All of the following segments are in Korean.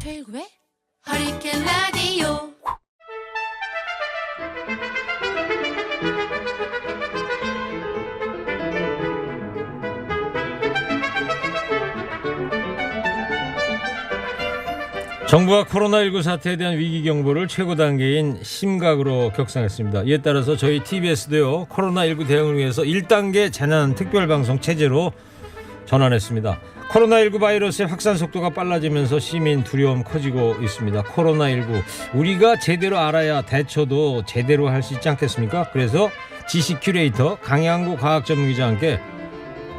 최일구의 허리케인 라디오. 정부가 코로나19 사태에 대한 위기 경보를 최고 단계인 심각으로 격상했습니다. 이에 따라서 저희 TBS도요, 코로나19 대응을 위해서 1단계 재난 특별방송 체제로 전환했습니다. 코로나19 바이러스의 확산 속도가 빨라지면서 시민 두려움 커지고 있습니다. 코로나19 우리가 제대로 알아야 대처도 제대로 할 수 있지 않겠습니까? 그래서 지식 큐레이터 강양구 과학전문기자와 함께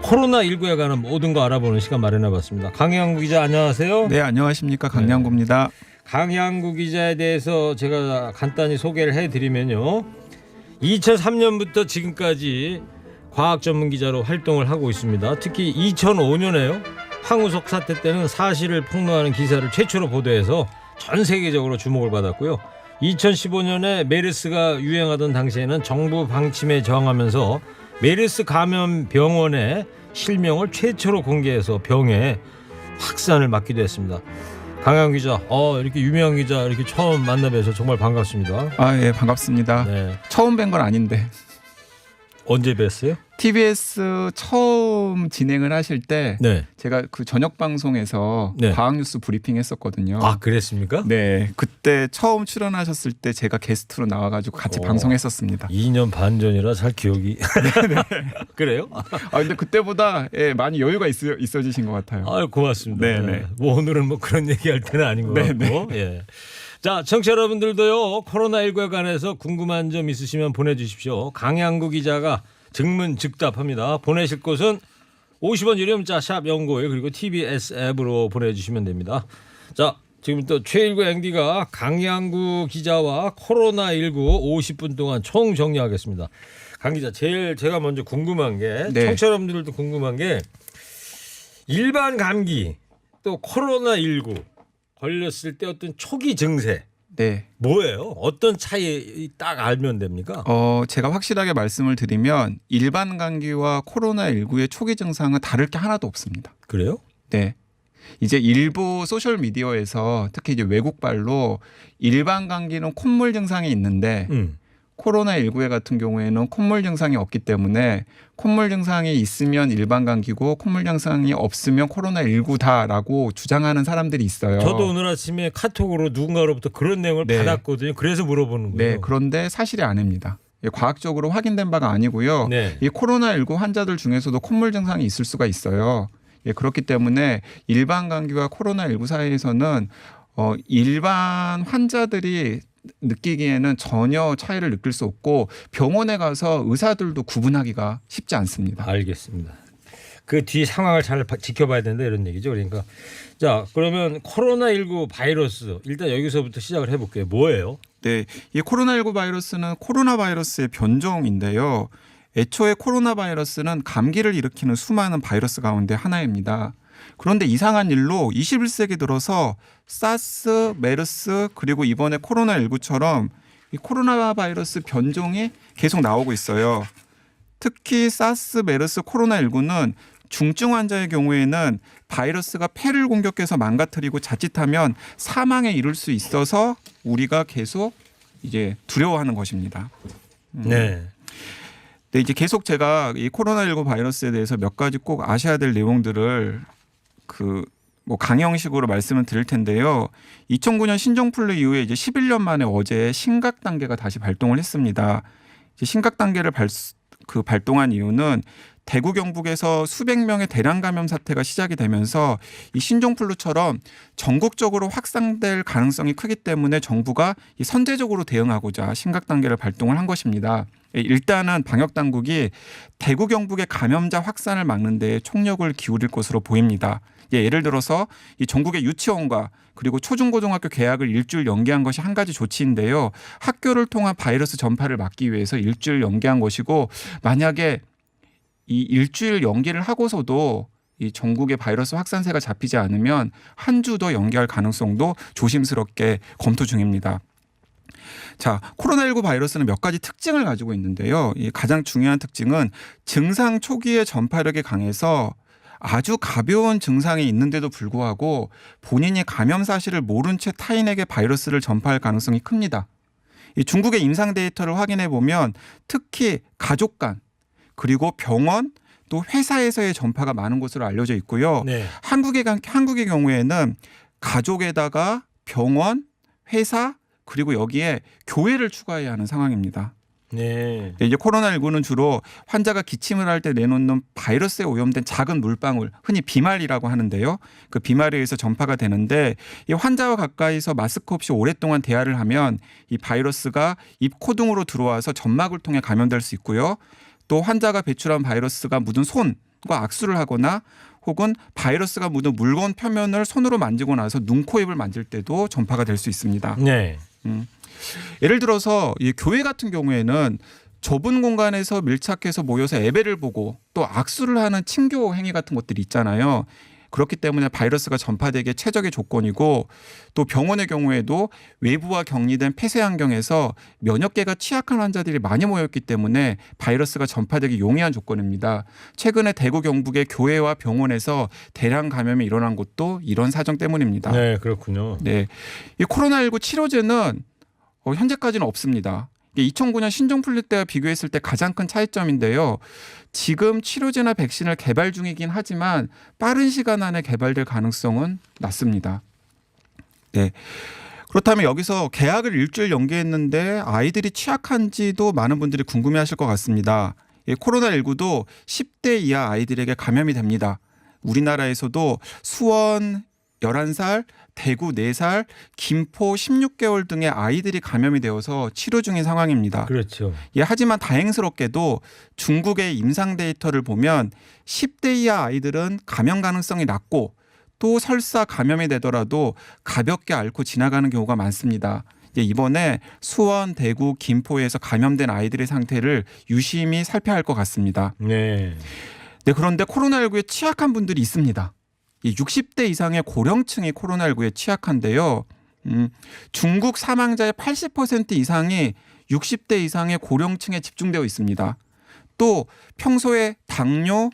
코로나19에 관한 모든 거 알아보는 시간 마련해봤습니다. 강양구 기자 안녕하세요. 네, 안녕하십니까. 강양구입니다. 강양구 기자에 대해서 제가 간단히 소개를 해드리면요. 2003년부터 지금까지 과학전문기자로 활동을 하고 있습니다. 특히 2005년에요. 황우석 사태 때는 사실을 폭로하는 기사를 최초로 보도해서 전 세계적으로 주목을 받았고요. 2015년에 메르스가 유행하던 당시에는 정부 방침에 저항하면서 메르스 감염 병원의 실명을 최초로 공개해서 병의 확산을 막기도 했습니다. 강양 기자, 이렇게 유명한 기자 이렇게 처음 만나뵈서 정말 반갑습니다. 예, 반갑습니다. 네. 처음 뵌 건 아닌데 언제 뵀어요? TBS 처음 진행을 하실 때 네. 제가 그 저녁 방송에서 네. 과학뉴스 브리핑 했었거든요. 아, 그랬습니까? 네, 그때 처음 출연하셨을 때 제가 게스트로 나와가지고 같이 방송했었습니다. 2년 반 전이라 잘 기억이. 그래요? 근데 그때보다 많이 여유가 있어지신 것 같아요. 고맙습니다. 네네. 뭐 오늘은 뭐 그런 얘기할 때는 아닌 것 같고. 예. 자, 청취자 여러분들도요, 코로나19에 관해서 궁금한 점 있으시면 보내주십시오. 강양구 기자가 증문즉답합니다. 보내실 곳은 50원 유료 문자 샵 연구일 그리고 TBS 앱으로 보내주시면 됩니다. 자, 지금부터 최일구 MD가 강양구 기자와 코로나19 50분 동안 총 정리하겠습니다. 강 기자, 제일 제가 먼저 궁금한 게 네. 청취자 여러분들도 궁금한 게 일반 감기 또 코로나19 걸렸을 때 어떤 초기 증세 네. 뭐예요? 어떤 차이 딱 알면 됩니까? 제가 확실하게 말씀을 드리면 일반 감기와 코로나19의 초기 증상은 다를 게 하나도 없습니다. 그래요? 네. 이제 일부 소셜 미디어에서 특히 이제 외국발로 일반 감기는 콧물 증상이 있는데 코로나19에 같은 경우에는 콧물 증상이 없기 때문에 콧물 증상이 있으면 일반 감기고 콧물 증상이 없으면 코로나19다라고 주장하는 사람들이 있어요. 저도 오늘 아침에 카톡으로 누군가로부터 그런 내용을 네. 받았거든요. 그래서 물어보는 거예요. 네, 그런데 사실이 아닙니다. 과학적으로 확인된 바가 아니고요. 네. 이 코로나19 환자들 중에서도 콧물 증상이 있을 수가 있어요. 그렇기 때문에 일반 감기와 코로나19 사이에서는 일반 환자들이 느끼기에는 전혀 차이를 느낄 수 없고 병원에 가서 의사들도 구분하기가 쉽지 않습니다. 알겠습니다. 그 뒤 상황을 잘 지켜봐야 된다 이런 얘기죠. 그러니까 자, 그러면 코로나19 바이러스 일단 여기서부터 시작을 해볼게요. 뭐예요? 네, 이 코로나19 바이러스는 코로나 바이러스의 변종인데요. 애초에 코로나 바이러스는 감기를 일으키는 수많은 바이러스 가운데 하나입니다. 그런데 이상한 일로 21세기 들어서 사스, 메르스 그리고 이번에 코로나19처럼 이 코로나 바이러스 변종이 계속 나오고 있어요. 특히 사스, 메르스, 코로나19는 중증 환자의 경우에는 바이러스가 폐를 공격해서 망가뜨리고 자칫하면 사망에 이를 수 있어서 우리가 계속 이제 두려워하는 것입니다. 네. 네, 이제 계속 제가 이 코로나19 바이러스에 대해서 몇 가지 꼭 아셔야 될 내용들을 강형식으로 말씀을 드릴 텐데요. 2009년 신종플루 이후에 이제 11년 만에 어제 심각 단계가 다시 발동을 했습니다. 이제 심각 단계를 발동한 이유는 대구 경북에서 수백 명의 대량 감염 사태가 시작이 되면서 이 신종플루처럼 전국적으로 확산될 가능성이 크기 때문에 정부가 이 선제적으로 대응하고자 심각 단계를 발동을 한 것입니다. 일단은 방역 당국이 대구 경북의 감염자 확산을 막는 데 총력을 기울일 것으로 보입니다. 예를 들어서 이 전국의 유치원과 그리고 초중고등학교 개학을 일주일 연기한 것이 한 가지 조치인데요. 학교를 통한 바이러스 전파를 막기 위해서 일주일 연기한 것이고 만약에 이 일주일 연기를 하고서도 이 전국의 바이러스 확산세가 잡히지 않으면 한 주 더 연기할 가능성도 조심스럽게 검토 중입니다. 자, 코로나19 바이러스는 몇 가지 특징을 가지고 있는데요. 이 가장 중요한 특징은 증상 초기의 전파력이 강해서 아주 가벼운 증상이 있는데도 불구하고 본인이 감염 사실을 모른 채 타인에게 바이러스를 전파할 가능성이 큽니다. 이 중국의 임상 데이터를 확인해 보면 특히 가족 간 그리고 병원 또 회사에서의 전파가 많은 것으로 알려져 있고요. 네. 한국의 경우에는 가족에다가 병원, 회사 그리고 여기에 교회를 추가해야 하는 상황입니다. 네. 이제 코로나19는 주로 환자가 기침을 할 때 내놓는 바이러스에 오염된 작은 물방울, 흔히 비말이라고 하는데요. 그 비말에 의해서 전파가 되는데 이 환자와 가까이서 마스크 없이 오랫동안 대화를 하면 이 바이러스가 입, 코 등으로 들어와서 점막을 통해 감염될 수 있고요. 또 환자가 배출한 바이러스가 묻은 손과 악수를 하거나 혹은 바이러스가 묻은 물건 표면을 손으로 만지고 나서 눈, 코, 입을 만질 때도 전파가 될 수 있습니다. 네. 예를 들어서 이 교회 같은 경우에는 좁은 공간에서 밀착해서 모여서 예배를 보고 또 악수를 하는 친교 행위 같은 것들이 있잖아요. 그렇기 때문에 바이러스가 전파되기에 최적의 조건이고 또 병원의 경우에도 외부와 격리된 폐쇄 환경에서 면역계가 취약한 환자들이 많이 모였기 때문에 바이러스가 전파되기 용이한 조건입니다. 최근에 대구 경북의 교회와 병원에서 대량 감염이 일어난 것도 이런 사정 때문입니다. 네, 그렇군요. 네, 이 코로나19 치료제는 현재까지는 없습니다. 2009년 신종플루 때와 비교했을 때 가장 큰 차이점인데요. 지금 치료제나 백신을 개발 중이긴 하지만 빠른 시간 안에 개발될 가능성은 낮습니다. 네. 그렇다면 여기서 개학을 일주일 연기했는데 아이들이 취약한지도 많은 분들이 궁금해하실 것 같습니다. 코로나19도 10대 이하 아이들에게 감염이 됩니다. 우리나라에서도 수원 11살, 대구 4살, 김포 16개월 등의 아이들이 감염이 되어서 치료 중인 상황입니다. 그렇죠. 예, 하지만 다행스럽게도 중국의 임상 데이터를 보면 10대 이하 아이들은 감염 가능성이 낮고 또 설사 감염이 되더라도 가볍게 앓고 지나가는 경우가 많습니다. 이번에 수원, 대구, 김포에서 감염된 아이들의 상태를 유심히 살펴야 할 것 같습니다. 네. 네, 그런데 코로나19에 취약한 분들이 있습니다. 이 60대 이상의 고령층이 코로나19에 취약한데요. 중국 사망자의 80% 이상이 60대 이상의 고령층에 집중되어 있습니다. 또 평소에 당뇨,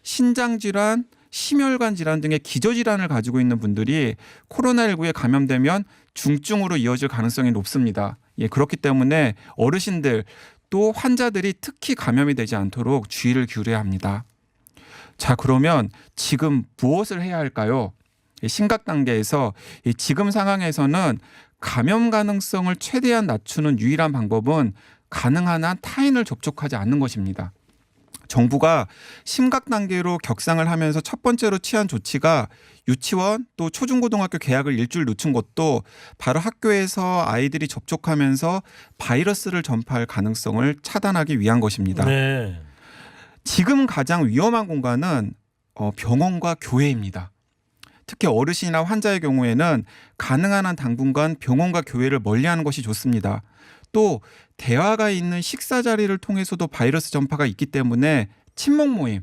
신장질환, 심혈관 질환 등의 기저질환을 가지고 있는 분들이 코로나19에 감염되면 중증으로 이어질 가능성이 높습니다. 예, 그렇기 때문에 어르신들 또 환자들이 특히 감염이 되지 않도록 주의를 기울여야 합니다. 자, 그러면 지금 무엇을 해야 할까요? 심각 단계에서 지금 상황에서는 감염 가능성을 최대한 낮추는 유일한 방법은 가능한 한 타인을 접촉하지 않는 것입니다. 정부가 심각 단계로 격상을 하면서 첫 번째로 취한 조치가 유치원 또 초중고등학교 개학을 일주일 늦춘 것도 바로 학교에서 아이들이 접촉하면서 바이러스를 전파할 가능성을 차단하기 위한 것입니다. 네. 지금 가장 위험한 공간은 병원과 교회입니다. 특히 어르신이나 환자의 경우에는 가능한 한 당분간 병원과 교회를 멀리하는 것이 좋습니다. 또 대화가 있는 식사 자리를 통해서도 바이러스 전파가 있기 때문에 친목 모임,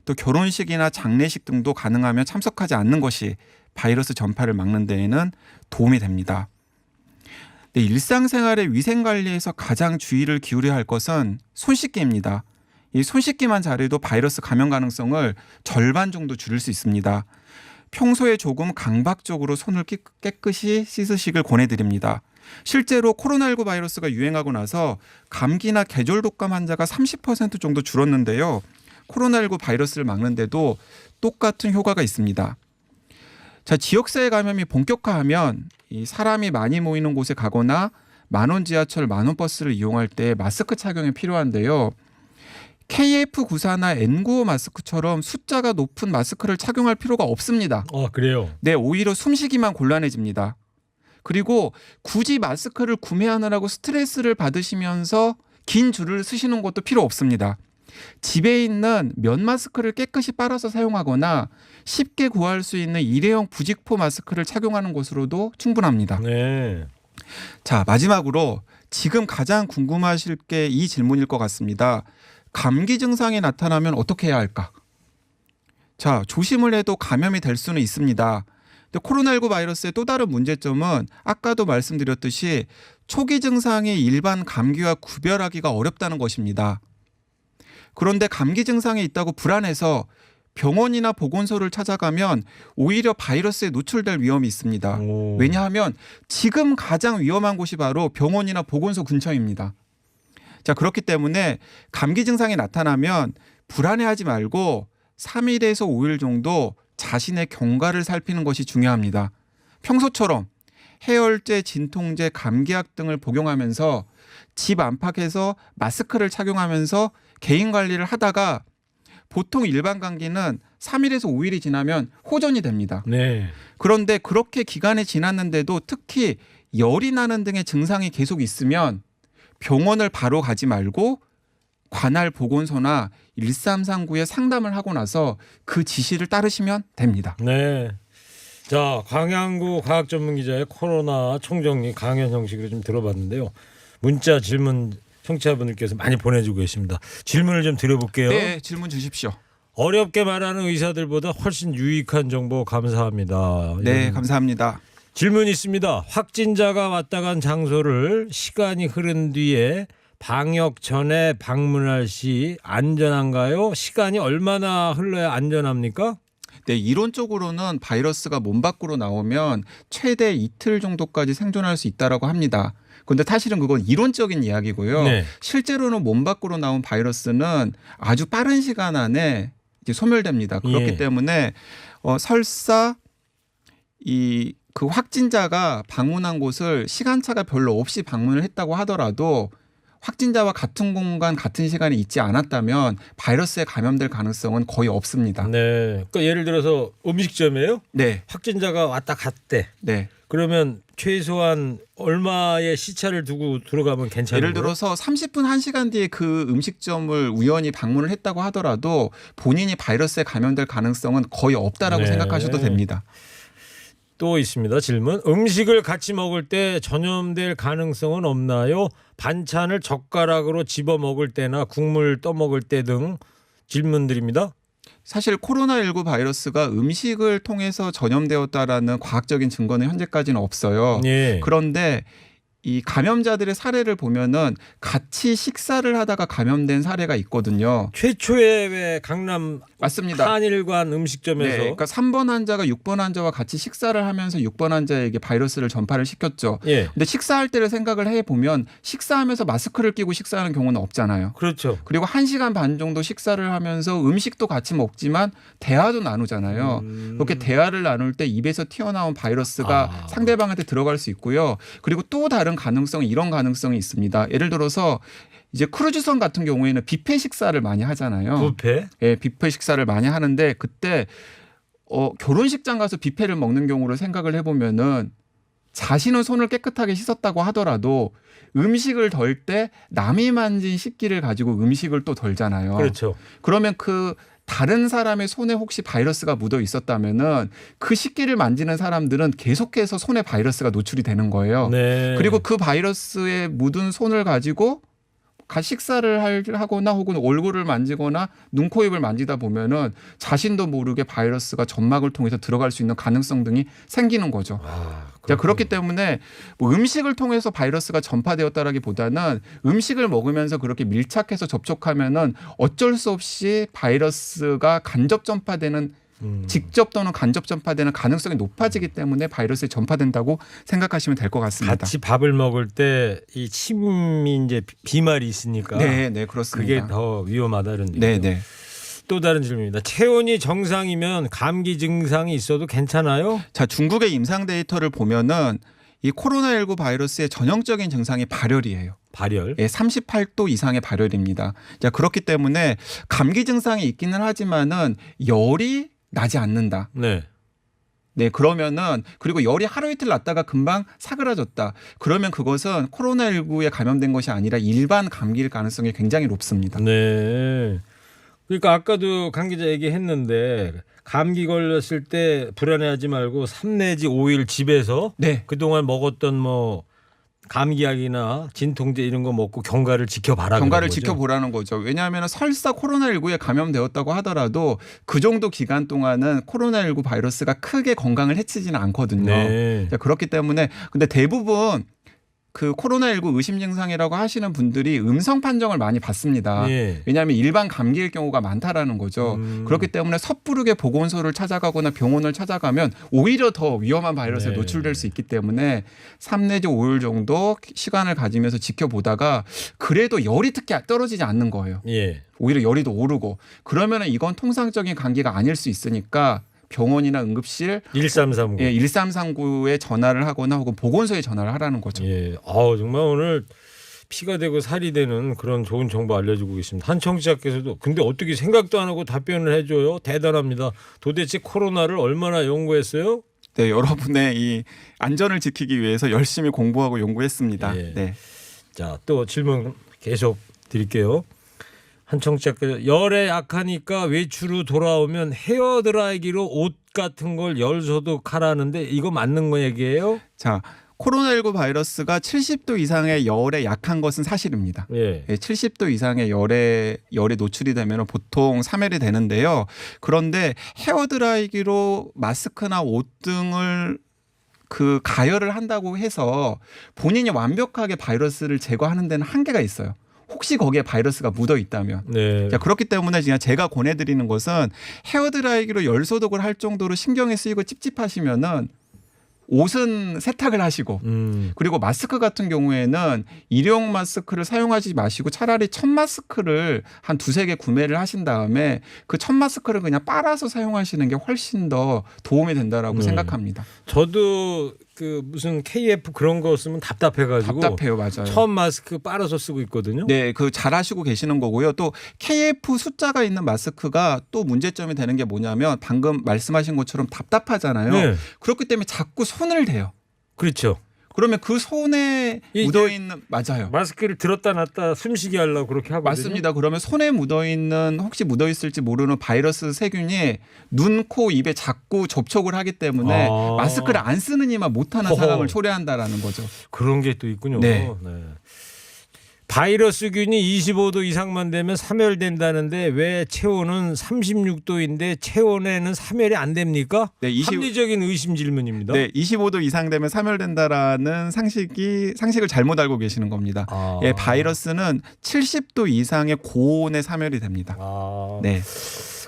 또 결혼식이나 장례식 등도 가능하면 참석하지 않는 것이 바이러스 전파를 막는 데에는 도움이 됩니다. 네, 일상생활의 위생관리에서 가장 주의를 기울여야 할 것은 손 씻기입니다. 이 손 씻기만 잘해도 바이러스 감염 가능성을 절반 정도 줄일 수 있습니다. 평소에 조금 강박적으로 손을 깨끗이 씻으시길 권해드립니다. 실제로 코로나19 바이러스가 유행하고 나서 감기나 계절 독감 환자가 30% 정도 줄었는데요. 코로나19 바이러스를 막는데도 똑같은 효과가 있습니다. 자, 지역사회 감염이 본격화하면 이 사람이 많이 모이는 곳에 가거나 만원 지하철, 만원 버스를 이용할 때 마스크 착용이 필요한데요. KF94나 N95 마스크처럼 숫자가 높은 마스크를 착용할 필요가 없습니다. 그래요? 네, 오히려 숨쉬기만 곤란해집니다. 그리고 굳이 마스크를 구매하느라고 스트레스를 받으시면서 긴 줄을 서시는 것도 필요 없습니다. 집에 있는 면 마스크를 깨끗이 빨아서 사용하거나 쉽게 구할 수 있는 일회용 부직포 마스크를 착용하는 것으로도 충분합니다. 네. 자, 마지막으로 지금 가장 궁금하실 게 이 질문일 것 같습니다. 감기 증상이 나타나면 어떻게 해야 할까? 자, 조심을 해도 감염이 될 수는 있습니다. 근데 코로나19 바이러스의 또 다른 문제점은 아까도 말씀드렸듯이 초기 증상이 일반 감기와 구별하기가 어렵다는 것입니다. 그런데 감기 증상이 있다고 불안해서 병원이나 보건소를 찾아가면 오히려 바이러스에 노출될 위험이 있습니다. 오. 왜냐하면 지금 가장 위험한 곳이 바로 병원이나 보건소 근처입니다. 자, 그렇기 때문에 감기 증상이 나타나면 불안해하지 말고 3일에서 5일 정도 자신의 경과를 살피는 것이 중요합니다. 평소처럼 해열제, 진통제, 감기약 등을 복용하면서 집 안팎에서 마스크를 착용하면서 개인 관리를 하다가 보통 일반 감기는 3일에서 5일이 지나면 호전이 됩니다. 네. 그런데 그렇게 기간이 지났는데도 특히 열이 나는 등의 증상이 계속 있으면 병원을 바로 가지 말고 관할 보건소나 1339에 상담을 하고 나서 그 지시를 따르시면 됩니다. 네. 자, 광양구 과학전문기자의 코로나 총정리 강연 형식으로 좀 들어봤는데요. 문자 질문 청취자분들께서 많이 보내주고 계십니다. 질문을 좀 드려볼게요. 네, 질문 주십시오. 어렵게 말하는 의사들보다 훨씬 유익한 정보 감사합니다. 네, 감사합니다. 질문이 있습니다. 확진자가 왔다 간 장소를 시간이 흐른 뒤에 방역 전에 방문할 시 안전한가요? 시간이 얼마나 흘러야 안전합니까? 네, 이론적으로는 바이러스가 몸 밖으로 나오면 최대 이틀 정도까지 생존할 수 있다라고 합니다. 그런데 사실은 그건 이론적인 이야기고요. 네. 실제로는 몸 밖으로 나온 바이러스는 아주 빠른 시간 안에 이제 소멸됩니다. 그렇기 예. 때문에 설사 그 확진자가 방문한 곳을 시간차가 별로 없이 방문을 했다고 하더라도 확진자와 같은 공간 같은 시간에 있지 않았다면 바이러스에 감염될 가능성은 거의 없습니다. 네. 그러니까 예를 들어서 음식점이에요? 네, 확진자가 왔다 갔대. 네. 그러면 최소한 얼마의 시차를 두고 들어가면 괜찮은 예를 거예요? 들어서 30분 1시간 뒤에 그 음식점을 우연히 방문을 했다고 하더라도 본인이 바이러스에 감염될 가능성은 거의 없다라고 네. 생각하셔도 됩니다. 또 있습니다. 질문. 음식을 같이 먹을 때 전염될 가능성은 없나요? 반찬을 젓가락으로 집어 먹을 때나 국물 떠먹을 때 등 질문드립니다. 사실 코로나19 바이러스가 음식을 통해서 전염되었다라는 과학적인 증거는 현재까지는 없어요. 예. 그런데 이 감염자들의 사례를 보면은 같이 식사를 하다가 감염된 사례가 있거든요. 최초에 왜 강남 맞습니다. 한일관 음식점에서 네, 그러니까 3번 환자가 6번 환자와 같이 식사를 하면서 6번 환자에게 바이러스를 전파를 시켰죠. 예. 근데 식사할 때를 생각을 해보면 식사하면서 마스크를 끼고 식사하는 경우는 없잖아요. 그렇죠. 그리고 1시간 반 정도 식사를 하면서 음식도 같이 먹지만 대화도 나누잖아요. 그렇게 대화를 나눌 때 입에서 튀어나온 바이러스가 상대방한테 들어갈 수 있고요. 그리고 또 다른 가능성은 이런 가능성이 있습니다. 예를 들어서 이제 크루즈선 같은 경우에는 뷔페 식사를 많이 하잖아요. 뷔페? 예, 뷔페 식사를 많이 하는데 그때 결혼식장 가서 뷔페를 먹는 경우를 생각을 해보면은 자신은 손을 깨끗하게 씻었다고 하더라도 음식을 덜 때 남이 만진 식기를 가지고 음식을 또 덜잖아요. 그렇죠. 그러면 그 다른 사람의 손에 혹시 바이러스가 묻어 있었다면은 그 식기를 만지는 사람들은 계속해서 손에 바이러스가 노출이 되는 거예요. 네. 그리고 그 바이러스에 묻은 손을 가지고 식사를 하거나 혹은 얼굴을 만지거나 눈, 코, 입을 만지다 보면은 자신도 모르게 바이러스가 점막을 통해서 들어갈 수 있는 가능성 등이 생기는 거죠. 자, 그렇기 때문에 뭐 음식을 통해서 바이러스가 전파되었다라기보다는 음식을 먹으면서 그렇게 밀착해서 접촉하면은 어쩔 수 없이 바이러스가 간접 전파되는 직접 또는 간접 전파되는 가능성이 높아지기 때문에 바이러스에 전파된다고 생각하시면 될 것 같습니다. 같이 밥을 먹을 때 이 침이 이제 비말이 있으니까 네, 네, 그렇습니다. 그게 더 위험하다 이런 얘기죠. 네, 네. 또 다른 질문입니다. 체온이 정상이면 감기 증상이 있어도 괜찮아요? 자, 중국의 임상 데이터를 보면은 이 코로나19 바이러스의 전형적인 증상이 발열이에요. 발열. 예, 38도 이상의 발열입니다. 자, 그렇기 때문에 감기 증상이 있기는 하지만은 열이 나지 않는다. 네. 네, 그러면은 그리고 열이 하루 이틀 났다가 금방 사그라졌다. 그러면 그것은 코로나19에 감염된 것이 아니라 일반 감기일 가능성이 굉장히 높습니다. 네. 그러니까 아까도 강 기자 얘기했는데 감기 걸렸을 때 불안해하지 말고 3 내지 5일 집에서 네. 그동안 먹었던 뭐 감기약이나 진통제 이런 거 먹고 경과를 지켜봐라. 경과를 그런 거죠. 지켜보라는 거죠. 왜냐하면 설사 코로나19에 감염되었다고 하더라도 그 정도 기간 동안은 코로나19 바이러스가 크게 건강을 해치지는 않거든요. 네. 그렇기 때문에 근데 대부분 그 코로나19 의심 증상이라고 하시는 분들이 음성 판정을 많이 받습니다. 예. 왜냐하면 일반 감기일 경우가 많다라는 거죠. 그렇기 때문에 섣부르게 보건소를 찾아가거나 병원을 찾아가면 오히려 더 위험한 바이러스에 네. 노출될 수 있기 때문에 3 내지 5일 정도 시간을 가지면서 지켜보다가 그래도 열이 특히 떨어지지 않는 거예요. 예. 오히려 열이 더 오르고 그러면은 이건 통상적인 감기가 아닐 수 있으니까 병원이나 응급실 1339. 예, 1339에 전화를 하거나 혹은 보건소에 전화를 하라는 거죠. 예. 정말 오늘 피가 되고 살이 되는 그런 좋은 정보 알려주고 계십니다. 한 청취자께서도 근데 어떻게 생각도 안 하고 답변을 해줘요? 대단합니다. 도대체 코로나를 얼마나 연구했어요? 네, 여러분의 이 안전을 지키기 위해서 열심히 공부하고 연구했습니다. 예. 네. 자, 또 질문 계속 드릴게요. 한 청취자께서 열에 약하니까 외출후 돌아오면 헤어드라이기로 옷 같은 걸 열 소독하라는데 이거 맞는 거 얘기예요? 자, 코로나19 바이러스가 70도 이상의 열에 약한 것은 사실입니다. 예. 70도 이상의 열에 노출이 되면 보통 3일이 되는데요. 그런데 헤어드라이기로 마스크나 옷 등을 그 가열을 한다고 해서 본인이 완벽하게 바이러스를 제거하는 데는 한계가 있어요. 혹시 거기에 바이러스가 묻어 있다면. 네. 자, 그렇기 때문에 그냥 제가 권해드리는 것은 헤어드라이기로 열 소독을 할 정도로 신경이 쓰이고 찝찝하시면은 옷은 세탁을 하시고 그리고 마스크 같은 경우에는 일회용 마스크를 사용하지 마시고 차라리 천 마스크를 한 2-3개 구매를 하신 다음에 그 천 마스크를 그냥 빨아서 사용하시는 게 훨씬 더 도움이 된다라고 생각합니다. 저도 그 무슨 KF 그런 거 쓰면 답답해가지고 답답해요, 맞아요. 처음 마스크 빨아서 쓰고 있거든요. 네, 그 잘하시고 계시는 거고요. 또 KF 숫자가 있는 마스크가 또 문제점이 되는 게 뭐냐면 방금 말씀하신 것처럼 답답하잖아요. 네. 그렇기 때문에 자꾸 손을 대요. 그렇죠. 그러면 그 손에 묻어 있는 맞아요. 마스크를 들었다 놨다 숨쉬게 하려고 그렇게 하거든요. 맞습니다. 그러면 손에 묻어 있는 혹시 묻어 있을지 모르는 바이러스 세균이 눈, 코, 입에 자꾸 접촉을 하기 때문에 마스크를 안 쓰는 이만 못하는 상황을 초래한다라는 거죠. 그런 게 또 있군요. 네. 바이러스균이 25도 이상만 되면 사멸된다는데 왜 체온은 36도인데 체온에는 사멸이 안 됩니까? 네, 합리적인 의심 질문입니다. 네, 25도 이상 되면 사멸된다라는 상식을 잘못 알고 계시는 겁니다. 예, 바이러스는 70도 이상의 고온에 사멸이 됩니다. 네.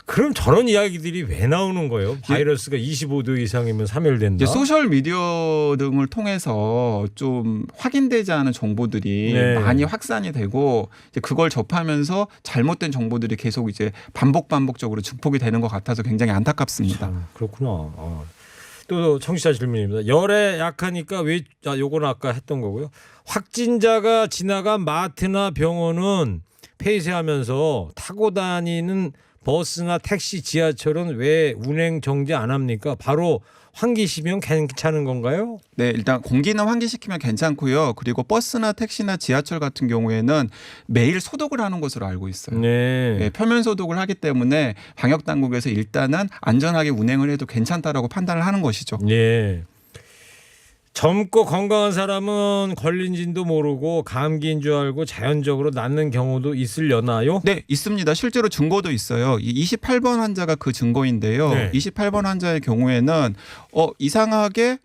그럼 저런 이야기들이 왜 나오는 거예요? 바이러스가 25도 이상이면 사멸된다. 소셜 미디어 등을 통해서 좀 확인되지 않은 정보들이 많이 확산이 되고 이제 그걸 접하면서 잘못된 정보들이 계속 이제 반복적으로 증폭이 되는 것 같아서 굉장히 안타깝습니다. 그렇구나. 또 청취자 질문입니다. 열에 약하니까 요거는 아까 했던 거고요. 확진자가 지나간 마트나 병원은 폐쇄하면서 타고 다니는 버스나 택시, 지하철은 왜 운행 정지 안 합니까? 바로 환기시키면 괜찮은 건가요? 네, 일단 공기는 환기시키면 괜찮고요. 그리고 버스나 택시나 지하철 같은 경우에는 매일 소독을 하는 것으로 알고 있어요. 네, 표면 소독을 하기 때문에 방역 당국에서 일단은 안전하게 운행을 해도 괜찮다라고 판단을 하는 것이죠. 네. 젊고 건강한 사람은 걸린지도 모르고 감기인 줄 알고 자연적으로 낫는 경우도 있으려나요? 네, 있습니다. 실제로 증거도 있어요. 이 28번 환자가 그 증거인데요. 네. 28번 환자의 경우에는 이상하게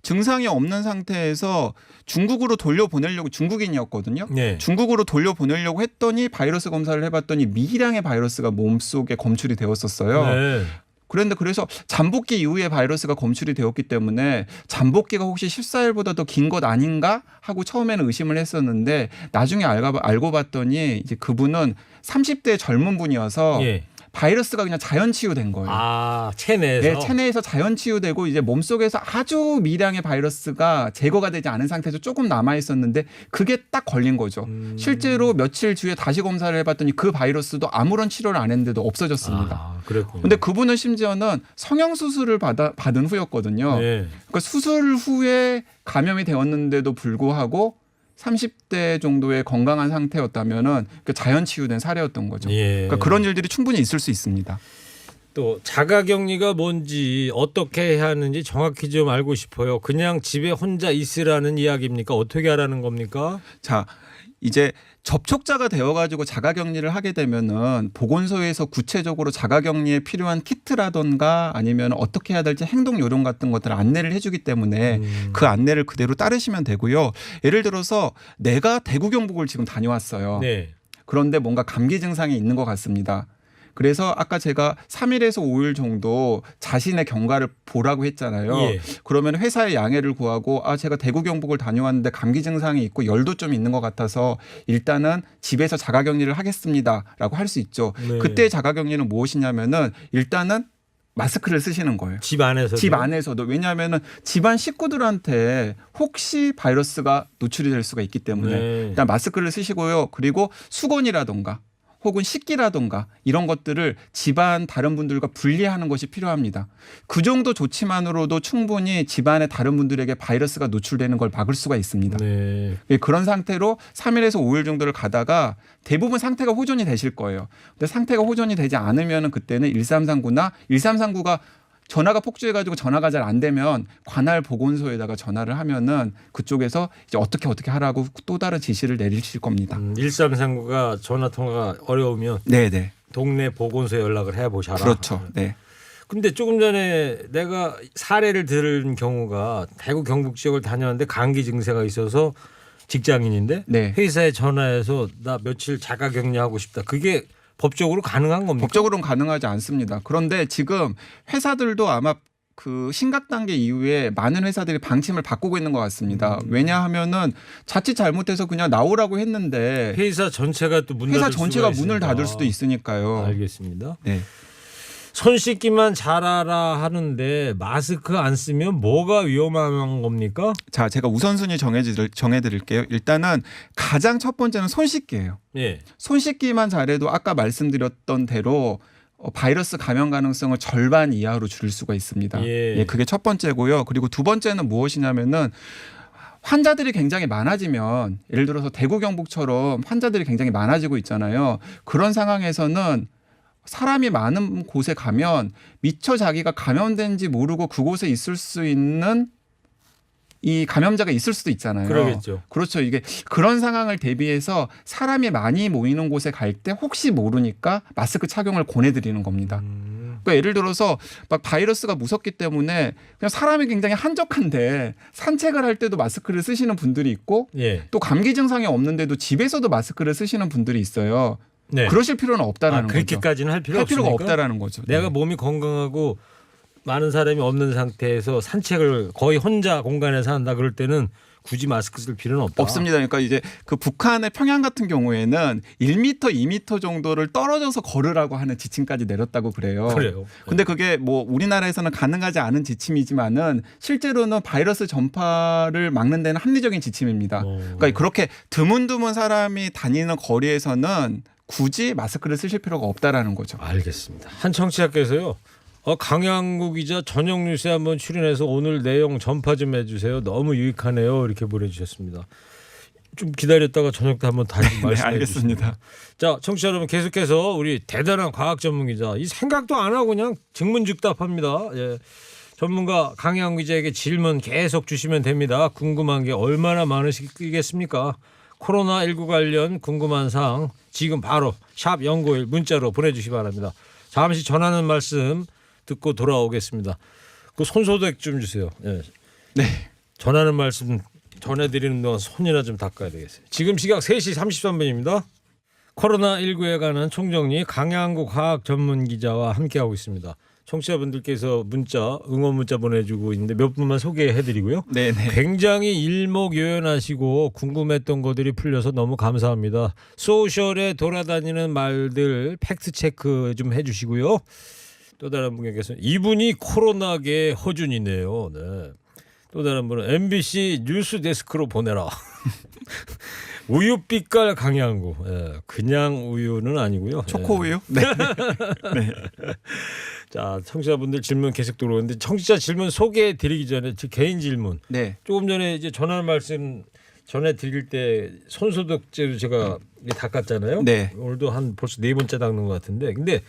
증상이 없는 상태에서 중국으로 돌려보내려고 중국인이었거든요. 네. 중국으로 돌려보내려고 했더니 바이러스 검사를 해봤더니 미량의 바이러스가 몸속에 검출이 되었었어요. 네. 그런데 그래서 잠복기 이후에 바이러스가 검출이 되었기 때문에 잠복기가 혹시 14일보다 더 긴 것 아닌가 하고 처음에는 의심을 했었는데 나중에 알고 봤더니 이제 그분은 30대 젊은 분이어서 바이러스가 그냥 자연 치유된 거예요. 체내에서? 네, 체내에서 자연 치유되고 이제 몸속에서 아주 미량의 바이러스가 제거가 되지 않은 상태에서 조금 남아 있었는데 그게 딱 걸린 거죠. 실제로 며칠 뒤에 다시 검사를 해봤더니 그 바이러스도 아무런 치료를 안 했는데도 없어졌습니다. 그런데 그분은 심지어는 성형 수술을 받은 후였거든요. 그러니까 수술 후에 감염이 되었는데도 불구하고 30대 정도의 건강한 상태였다면은 자연 치유된 사례였던 거죠. 그러니까 그런 일들이 충분히 있을 수 있습니다. 또 자가격리가 뭔지 어떻게 해야 하는지 정확히 좀 알고 싶어요. 그냥 집에 혼자 있으라는 이야기입니까? 어떻게 하라는 겁니까? 자, 이제 접촉자가 되어가지고 자가격리를 하게 되면은 보건소에서 구체적으로 자가격리에 필요한 키트라던가 아니면 어떻게 해야 될지 행동 요령 같은 것들을 안내를 해주기 때문에 그 안내를 그대로 따르시면 되고요. 예를 들어서 내가 대구 경북을 지금 다녀왔어요. 네. 그런데 뭔가 감기 증상이 있는 것 같습니다. 그래서 아까 제가 3일에서 5일 정도 자신의 경과를 보라고 했잖아요. 예. 그러면 회사에 양해를 구하고 제가 대구 경북을 다녀왔는데 감기 증상이 있고 열도 좀 있는 것 같아서 일단은 집에서 자가격리를 하겠습니다라고 할 수 있죠. 네. 그때 자가격리는 무엇이냐면은 일단은 마스크를 쓰시는 거예요. 집 안에서도. 집 안에서도. 왜냐하면은 집안 식구들한테 혹시 바이러스가 노출이 될 수가 있기 때문에 네. 일단 마스크를 쓰시고요. 그리고 수건이라던가 혹은 식기라던가 이런 것들을 집안 다른 분들과 분리하는 것이 필요합니다. 그 정도 조치만으로도 충분히 집안의 다른 분들에게 바이러스가 노출되는 걸 막을 수가 있습니다. 네. 그런 상태로 3일에서 5일 정도를 가다가 대부분 상태가 호전이 되실 거예요. 근데 상태가 호전이 되지 않으면 그때는 1339나 1339가 전화가 폭주해가지고 전화가 잘 안 되면 관할 보건소에다가 전화를 하면은 그쪽에서 이제 어떻게 하라고 또 다른 지시를 내리실 겁니다. 1339가 전화 통화가 어려우면 네네. 동네 보건소에 연락을 해보셔라. 그렇죠. 네. 근데 조금 전에 내가 사례를 들은 경우가 대구 경북 지역을 다녔는데 감기 증세가 있어서 직장인인데 네. 회사에 전화해서 나 며칠 자가격리하고 싶다. 그게 법적으로 가능한 겁니까? 법적으로는 가능하지 않습니다. 그런데 지금 회사들도 아마 그 심각 단계 이후에 많은 회사들이 방침을 바꾸고 있는 것 같습니다. 왜냐하면은 자칫 잘못해서 그냥 나오라고 했는데 회사 전체가 또 문 닫을 회사 수가 전체가 있으니까. 문을 닫을 수도 있으니까요. 알겠습니다. 네. 손 씻기만 잘하라 하는데 마스크 안 쓰면 뭐가 위험한 겁니까? 자, 제가 우선순위 정해드릴게요. 일단은 가장 첫 번째는 손 씻기예요. 예. 손 씻기만 잘해도 아까 말씀드렸던 대로 바이러스 감염 가능성을 절반 이하로 줄일 수가 있습니다. 예. 그게 첫 번째고요. 그리고 두 번째는 무엇이냐면은 환자들이 굉장히 많아지면 예를 들어서 대구 경북처럼 환자들이 굉장히 많아지고 있잖아요. 그런 상황에서는 사람이 많은 곳에 가면 미처 자기가 감염된지 모르고 그곳에 있을 수 있는 이 감염자가 있을 수도 있잖아요. 그러겠죠. 그렇죠. 이게 그런 상황을 대비해서 사람이 많이 모이는 곳에 갈 때 혹시 모르니까 마스크 착용을 권해드리는 겁니다. 그러니까 예를 들어서 막 바이러스가 무섭기 때문에 그냥 사람이 굉장히 한적한데 산책을 할 때도 마스크를 쓰시는 분들이 있고 예. 또 감기 증상이 없는데도 집에서도 마스크를 쓰시는 분들이 있어요. 네. 그러실 필요는 없다라는 거죠. 그렇게까지는 할 필요가 없으니까? 없다라는 거죠. 내가 네. 몸이 건강하고 많은 사람이 없는 상태에서 산책을 거의 혼자 공간에서 한다 그럴 때는 굳이 마스크 쓸 필요는 없다. 없습니다. 그러니까 이제 그 북한의 평양 같은 경우에는 1m, 2m 정도를 떨어져서 걸으라고 하는 지침까지 내렸다고 그래요. 그래요. 근데 그게 뭐 우리나라에서는 가능하지 않은 지침이지만은 실제로는 바이러스 전파를 막는 데는 합리적인 지침입니다. 그러니까 그렇게 드문드문 사람이 다니는 거리에서는 굳이 마스크를 쓰실 필요가 없다라는 거죠. 알겠습니다. 한 청취자께서요. 강양구 기자 저녁 뉴스에 한번 출연해서 오늘 내용 전파 좀 해주세요. 너무 유익하네요. 이렇게 보내주셨습니다. 좀 기다렸다가 저녁 때 한번 다시 말씀해 주시면. 알겠습니다. 자, 청취자 여러분 계속해서 우리 대단한 과학 전문 기자 이 생각도 안 하고 그냥 증문즉답합니다. 예. 전문가 강양구 기자에게 질문 계속 주시면 됩니다. 궁금한 게 얼마나 많으시겠습니까? 코로나19 관련 궁금한 사항 지금 바로 샵 0951 문자로 보내주시기 바랍니다. 잠시 전하는 말씀 듣고 돌아오겠습니다. 그 손소독 좀 주세요. 예. 네. 전하는 말씀 전해드리는 동안 손이나 좀 닦아야 되겠어요. 지금 시각 3시 33분입니다. 코로나19에 관한 총정리 강양구 과학 전문 기자와 함께하고 있습니다. 청취자분들께서 문자 응원 문자 보내주고 있는데 몇 분만 소개해드리고요. 네네. 굉장히 일목요연하시고 궁금했던 것들이 풀려서 너무 감사합니다. 소셜에 돌아다니는 말들 팩트 체크 좀 해주시고요. 또 다른 분께서는 이분이 코로나계 허준이네요. 네. 또 다른 분은 MBC 뉴스 데스크로 보내라. 우유빛깔 강양구. 예, 그냥 우유는 아니고요. 초코 우유? 네. 네. 자, 청취자분들 질문 계속 들어오는데 청취자 질문 소개해 드리기 전에 제 개인 질문. 네. 조금 전에 이제 전화 말씀 전해 드릴 때 손소독제로 제가 닦았잖아요. 네. 오늘도 한 벌써 4번째 닦는 것 같은데. 근데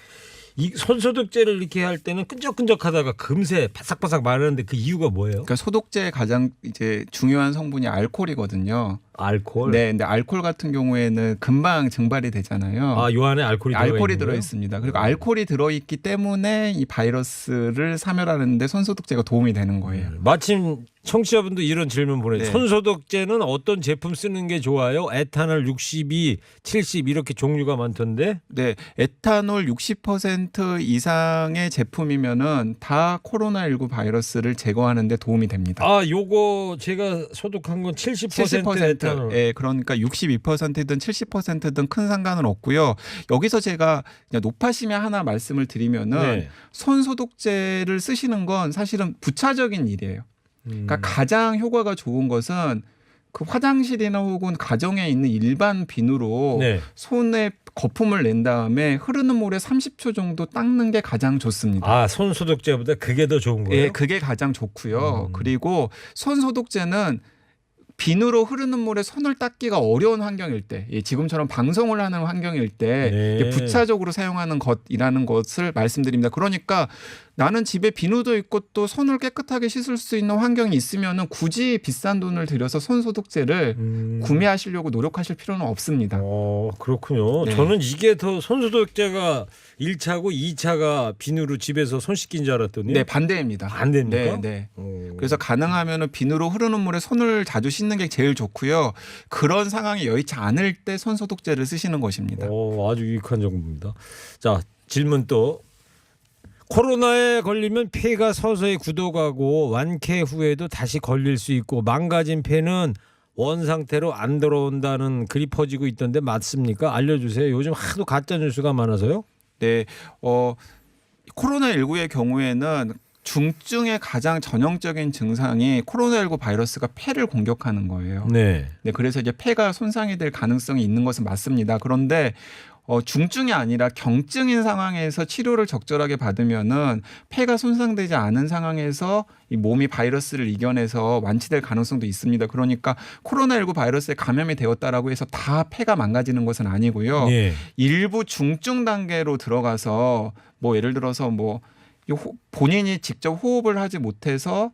이 손소독제를 이렇게 할 때는 끈적끈적하다가 금세 바삭바삭 마르는데 그 이유가 뭐예요? 그러니까 소독제의 가장 이제 중요한 성분이 알코올이거든요. 알코올. 네, 근데 알코올 같은 경우에는 금방 증발이 되잖아요. 아, 요 안에 알코올이 들어 있습니다. 그리고 알코올이 들어 있기 때문에 이 바이러스를 사멸하는데 손소독제가 도움이 되는 거예요. 마침 청취자분도 이런 질문 보내요. 네. 손소독제는 어떤 제품 쓰는 게 좋아요? 에탄올 62, 70 이렇게 종류가 많던데. 네, 에탄올 60% 이상의 제품이면은 다 코로나19 바이러스를 제거하는 데 도움이 됩니다. 아, 요거 제가 소독한 건 70% 에탄올. 예, 그러니까 62%든 70%든 큰 상관은 없고요. 여기서 제가 그냥 노파심에 하나 말씀을 드리면은 네. 손 소독제를 쓰시는 건 사실은 부차적인 일이에요. 그러니까 가장 효과가 좋은 것은 그 화장실이나 혹은 가정에 있는 일반 비누로 네. 손에 거품을 낸 다음에 흐르는 물에 30초 정도 닦는 게 가장 좋습니다. 아, 손 소독제보다 그게 더 좋은 거예요? 예, 그게 가장 좋고요. 그리고 손 소독제는 비누로 흐르는 물에 손을 닦기가 어려운 환경일 때, 예, 지금처럼 방송을 하는 환경일 때 네. 이게 부차적으로 사용하는 것이라는 것을 말씀드립니다. 그러니까 나는 집에 비누도 있고 또 손을 깨끗하게 씻을 수 있는 환경이 있으면은 굳이 비싼 돈을 들여서 손 소독제를 구매하시려고 노력하실 필요는 없습니다. 그렇군요. 네. 저는 이게 더 손소독제가 1차고 2차가 비누로 집에서 손 씻긴 줄 알았더니 네, 반대입니다. 반대입니까? 네, 네. 그래서 가능하면은 비누로 흐르는 물에 손을 자주 씻는 게 제일 좋고요. 그런 상황이 여의치 않을 때 손 소독제를 쓰시는 것입니다. 아주 유익한 정보입니다. 자, 질문 또. 코로나에 걸리면 폐가 서서히 굳어가고 완쾌 후에도 다시 걸릴 수 있고 망가진 폐는 원 상태로 안 들어온다는 글이 퍼지고 있던데 맞습니까? 알려주세요. 요즘 하도 가짜 뉴스가 많아서요. 네, 코로나19의 경우에는 중증의 가장 전형적인 증상이 코로나19 바이러스가 폐를 공격하는 거예요. 네. 네, 그래서 이제 폐가 손상이 될 가능성이 있는 것은 맞습니다. 그런데 중증이 아니라 경증인 상황에서 치료를 적절하게 받으면은 폐가 손상되지 않은 상황에서 이 몸이 바이러스를 이겨내서 완치될 가능성도 있습니다. 그러니까 코로나19 바이러스에 감염이 되었다라고 해서 다 폐가 망가지는 것은 아니고요. 네. 일부 중증 단계로 들어가서 뭐 예를 들어서 뭐 본인이 직접 호흡을 하지 못해서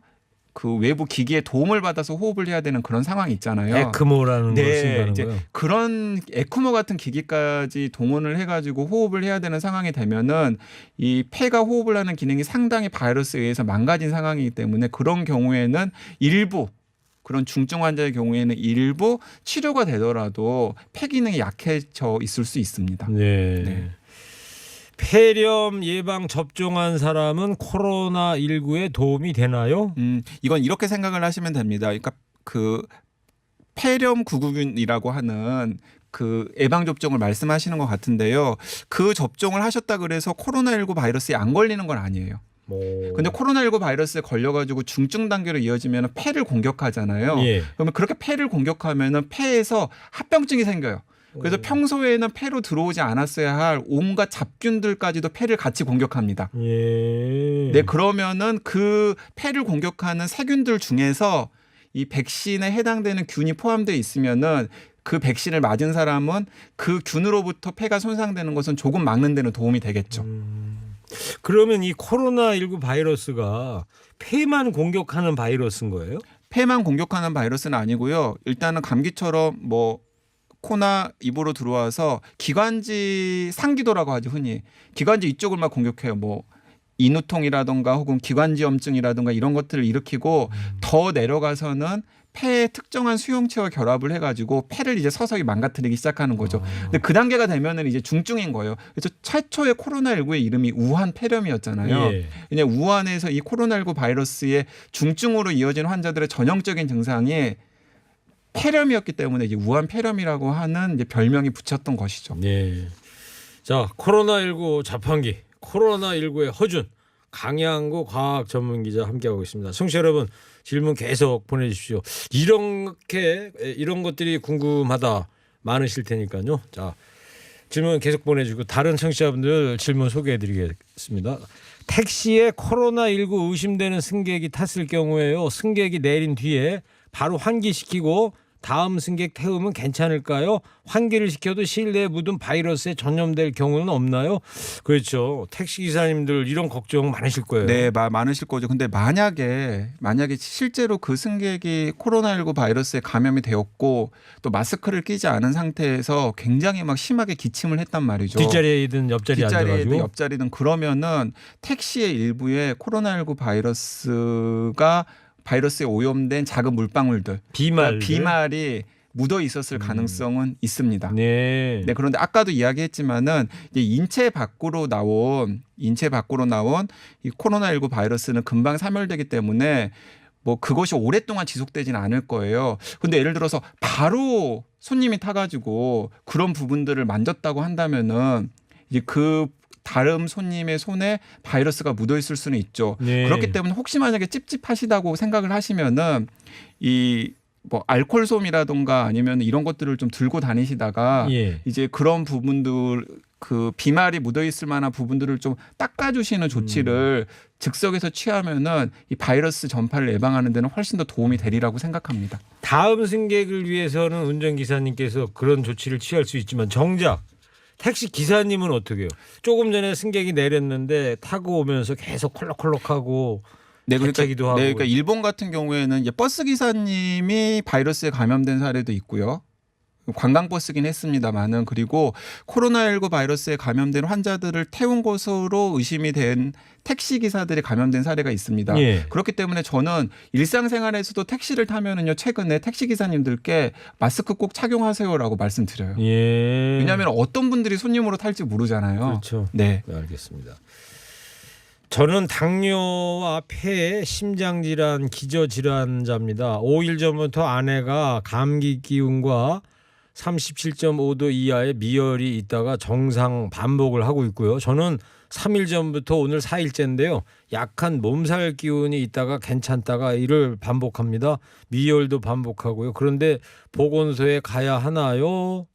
그 외부 기기의 도움을 받아서 호흡을 해야 되는 그런 상황이 있잖아요. 에크모라는 걸 네, 쓴다는 이제 거예요. 그런 에크모 같은 기기까지 동원을 해가지고 호흡을 해야 되는 상황이 되면은 이 폐가 호흡을 하는 기능이 상당히 바이러스에 의해서 망가진 상황이기 때문에 그런 경우에는 일부 그런 중증 환자의 경우에는 일부 치료가 되더라도 폐 기능이 약해져 있을 수 있습니다. 네. 네. 폐렴 예방 접종한 사람은 코로나19에 도움이 되나요? 이건 이렇게 생각을 하시면 됩니다. 그러니까 그 폐렴 구구균이라고 하는 그 예방 접종을 말씀하시는 것 같은데요. 그 접종을 하셨다 그래서 코로나19 바이러스에 안 걸리는 건 아니에요. 근데 코로나19 바이러스에 걸려가지고 중증 단계로 이어지면 폐를 공격하잖아요. 예. 그러면 그렇게 폐를 공격하면은 폐에서 합병증이 생겨요. 그래서 평소에는 폐로 들어오지 않았어야 할 온갖 잡균들까지도 폐를 같이 공격합니다. 예. 네, 그러면은 그 폐를 공격하는 세균들 중에서 이 백신에 해당되는 균이 포함되어 있으면은 그 백신을 맞은 사람은 그 균으로부터 폐가 손상되는 것은 조금 막는 데는 도움이 되겠죠. 그러면 이 코로나19 바이러스가 폐만 공격하는 바이러스인 거예요? 폐만 공격하는 바이러스는 아니고요. 일단은 감기처럼 뭐 코나 입으로 들어와서 기관지 상기도라고 하죠, 흔히. 기관지 이쪽을 막 공격해요. 뭐 인후통이라든가 혹은 기관지염증이라든가 이런 것들을 일으키고 더 내려가서는 폐의 특정한 수용체와 결합을 해가지고 폐를 이제 서서히 망가뜨리기 시작하는 거죠. 근데 그 단계가 되면은 이제 중증인 거예요. 그래서 최초의 코로나19의 이름이 우한 폐렴이었잖아요. 예. 그냥 우한에서 이 코로나19 바이러스의 중증으로 이어진 환자들의 전형적인 증상이 폐렴이었기 때문에 이제 우한 폐렴이라고 하는 이제 별명이 붙였던 것이죠. 네. 자, 코로나19 자판기, 코로나19의 허준, 강양구 과학 전문 기자 함께하고 있습니다. 청취자 여러분, 질문 계속 보내주십시오. 이런 것들이 궁금하다 많으실 테니까요. 자, 질문 계속 보내주고 다른 청취자분들 질문 소개해드리겠습니다. 택시에 코로나19 의심되는 승객이 탔을 경우에요. 승객이 내린 뒤에 바로 환기시키고 다음 승객 태우면 괜찮을까요? 환기를 시켜도 실내에 묻은 바이러스에 전염될 경우는 없나요? 그렇죠. 택시 기사님들 이런 걱정 많으실 거예요. 네, 많으실 거죠. 근데 만약에 실제로 그 승객이 코로나19 바이러스에 감염이 되었고 또 마스크를 끼지 않은 상태에서 굉장히 막 심하게 기침을 했단 말이죠. 뒷자리에든 옆자리에 앉아가지고. 옆자리든 그러면은 택시의 일부에 코로나19 바이러스에 오염된 작은 물방울들, 비말이 묻어 있었을 가능성은 있습니다. 네. 네, 그런데 아까도 이야기했지만은 이제 인체 밖으로 나온 이 코로나19 바이러스는 금방 사멸되기 때문에 뭐 그것이 오랫동안 지속되지는 않을 거예요. 근데 예를 들어서 바로 손님이 타가지고 그런 부분들을 만졌다고 한다면은 이제 그 다른 손님의 손에 바이러스가 묻어 있을 수는 있죠. 네. 그렇기 때문에 혹시 만약에 찝찝하시다고 생각을 하시면은 이 뭐 알코올솜이라든가 아니면 이런 것들을 좀 들고 다니시다가 예. 이제 그런 부분들 그 비말이 묻어 있을 만한 부분들을 좀 닦아주시는 조치를 즉석에서 취하면은 이 바이러스 전파를 예방하는 데는 훨씬 더 도움이 되리라고 생각합니다. 다음 승객을 위해서는 운전기사님께서 그런 조치를 취할 수 있지만 정작 택시 기사님은 어떻게 해요? 조금 전에 승객이 내렸는데 타고 오면서 계속 콜록콜록하고 네, 하고. 그러니까 일본 같은 경우에는 이제 버스 기사님이 바이러스에 감염된 사례도 있고요. 관광버스긴 했습니다만은 그리고 코로나19 바이러스에 감염된 환자들을 태운 것으로 의심이 된 택시 기사들이 감염된 사례가 있습니다. 예. 그렇기 때문에 저는 일상생활에서도 택시를 타면은요 최근에 택시 기사님들께 마스크 꼭 착용하세요라고 말씀드려요. 예. 왜냐하면 어떤 분들이 손님으로 탈지 모르잖아요. 그렇죠. 네. 네, 알겠습니다. 저는 당뇨와 폐, 심장질환, 기저질환자입니다. 5일 전부터 아내가 감기 기운과 37.5도 이하의 미열이 있다가 정상 반복을 하고 있고요. 저는 3일 전부터 오늘 4일째인데요. 약한 몸살 기운이 있다가 괜찮다가 이를 반복합니다. 미열도 반복하고요. 그런데 보건소에 가야 하나요?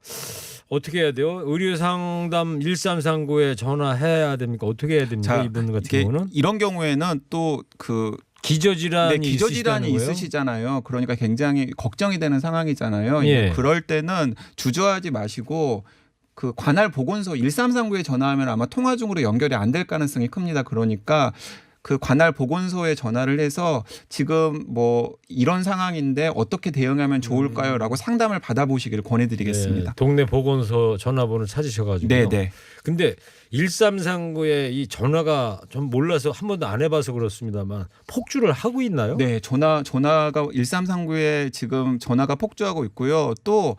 어떻게 해야 돼요? 의료상담 1339에 전화해야 됩니까? 어떻게 해야 됩니까? 자, 이분 같은 경우는? 이런 경우에는 또 그 기저질환이 있으시잖아요. 그러니까 굉장히 걱정이 되는 상황이잖아요. 예. 그럴 때는 주저하지 마시고 그 관할 보건소 1339에 전화하면 아마 통화 중으로 연결이 안 될 가능성이 큽니다. 그러니까 그 관할 보건소에 전화를 해서 지금 뭐 이런 상황인데 어떻게 대응하면 좋을까요?라고 상담을 받아보시기를 권해드리겠습니다. 네, 동네 보건소 전화번호 찾으셔가지고. 네네. 근데 1339에 이 전화가 좀 몰라서 한 번도 안 해봐서 그렇습니다만 폭주를 하고 있나요? 네, 전화가 1339에 지금 전화가 폭주하고 있고요. 또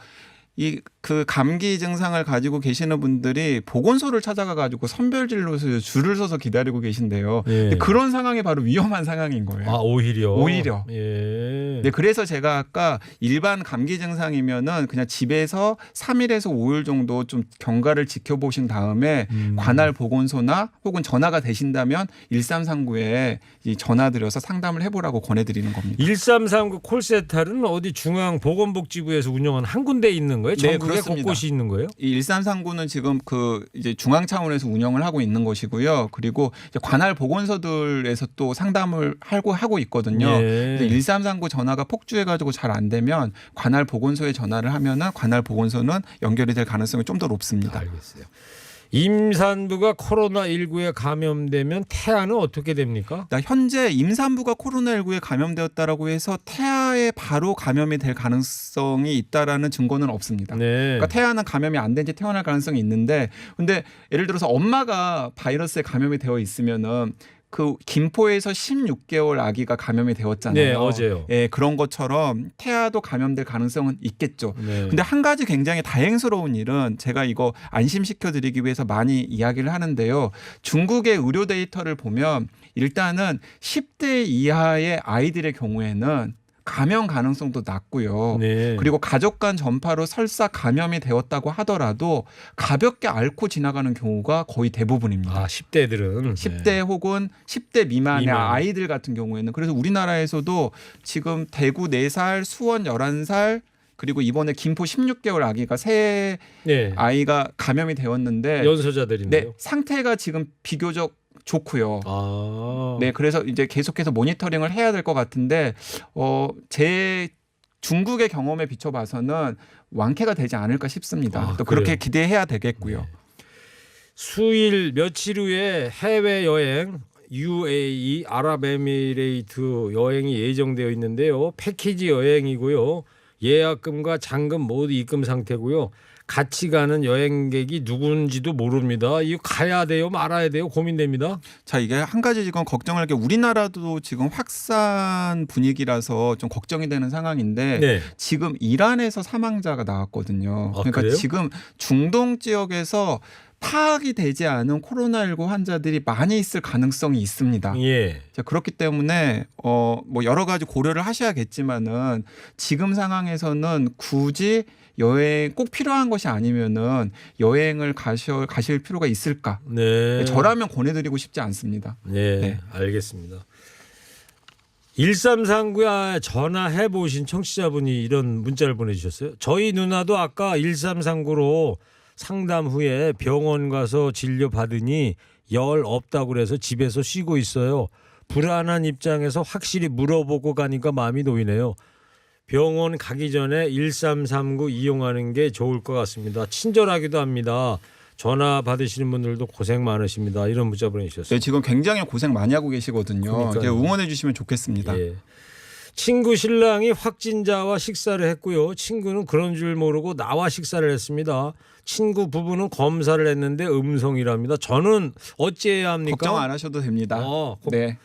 이 그 감기 증상을 가지고 계시는 분들이 보건소를 찾아가 가지고 선별진료소에 줄을 서서 기다리고 계신데요. 예. 근데 그런 상황이 바로 위험한 상황인 거예요. 아, 오히려. 예. 네, 그래서 제가 아까 일반 감기 증상이면은 그냥 집에서 3일에서 5일 정도 좀 경과를 지켜보신 다음에 관할 보건소나 혹은 전화가 되신다면 1339에 전화드려서 상담을 해보라고 권해드리는 겁니다. 1339 콜센터는 어디 중앙보건복지부에서 운영한 한 군데 있는 거예요? 네, 전국에 그렇습니다. 곳곳이 있는 거예요? 이 1339는 지금 그 이제 중앙 차원에서 운영을 하고 있는 것이고요. 그리고 이제 관할 보건소들에서 또 상담을 하고 있거든요. 예. 1339 전화가 폭주해가지고 잘 안 되면 관할 보건소에 전화를 하면은 관할 보건소는 연결이 될 가능성이 좀 더 높습니다. 알겠어요. 임산부가 코로나19에 감염되면 태아는 어떻게 됩니까? 현재 임산부가 코로나19에 감염되었다라고 해서 태아에 바로 감염이 될 가능성이 있다라는 증거는 없습니다. 네. 그러니까 태아는 감염이 안 된 채 태어날 가능성이 있는데, 근데 예를 들어서 엄마가 바이러스에 감염이 되어 있으면은 그 김포에서 16개월 아기가 감염이 되었잖아요. 네, 어제요. 예, 그런 것처럼 태아도 감염될 가능성은 있겠죠. 네. 근데 한 가지 굉장히 다행스러운 일은 제가 이거 안심시켜 드리기 위해서 많이 이야기를 하는데요. 중국의 의료 데이터를 보면 일단은 10대 이하의 아이들의 경우에는 감염 가능성도 낮고요. 네. 그리고 가족 간 전파로 설사 감염이 되었다고 하더라도 가볍게 앓고 지나가는 경우가 거의 대부분입니다. 아, 10대들은 10대 혹은 10대 미만의 아이들 같은 경우에는. 그래서 우리나라에서도 지금 대구 4살, 수원 11살, 그리고 이번에 김포 16개월 아기가 새 네. 아이가 감염이 되었는데 연소자들인데요. 네, 상태가 지금 비교적 좋고요. 아. 네, 그래서 이제 계속해서 모니터링을 해야 될 것 같은데 제 중국의 경험에 비춰봐서는 완쾌가 되지 않을까 싶습니다. 또 그렇게 그래요? 기대해야 되겠고요. 네. 수일 며칠 후에 해외 여행 UAE 아랍에미레이트 여행이 예정되어 있는데요. 패키지 여행이고요. 예약금과 잔금 모두 입금 상태고요. 같이 가는 여행객이 누군지도 모릅니다. 이거 가야 돼요, 말아야 돼요, 고민됩니다. 자, 이게 한 가지 지금 걱정할 게 우리나라도 지금 확산 분위기라서 좀 걱정이 되는 상황인데 네. 지금 이란에서 사망자가 나왔거든요. 아, 그러니까 그래요? 지금 중동 지역에서 파악이 되지 않은 코로나19 환자들이 많이 있을 가능성이 있습니다. 예. 자, 그렇기 때문에 뭐 여러 가지 고려를 하셔야겠지만은 지금 상황에서는 굳이 여행 꼭 필요한 것이 아니면은 여행을 가실 필요가 있을까? 네. 저라면 권해드리고 싶지 않습니다. 네, 네. 알겠습니다. 1339에 전화해 보신 청취자분이 이런 문자를 보내주셨어요. 저희 누나도 아까 1339로 상담 후에 병원 가서 진료 받으니 열 없다고 그래서 집에서 쉬고 있어요. 불안한 입장에서 확실히 물어보고 가니까 마음이 놓이네요. 병원 가기 전에 1339 이용하는 게 좋을 것 같습니다. 친절하기도 합니다. 전화 받으시는 분들도 고생 많으십니다. 이런 문자 보내주셨어요. 네, 지금 굉장히 고생 많이 하고 계시거든요. 그러니까요. 이제 응원해 주시면 좋겠습니다. 예. 친구 신랑이 확진자와 식사를 했고요. 친구는 그런 줄 모르고 나와 식사를 했습니다. 친구 부부는 검사를 했는데 음성이랍니다. 저는 어찌해야 합니까? 걱정 안 하셔도 됩니다. 네.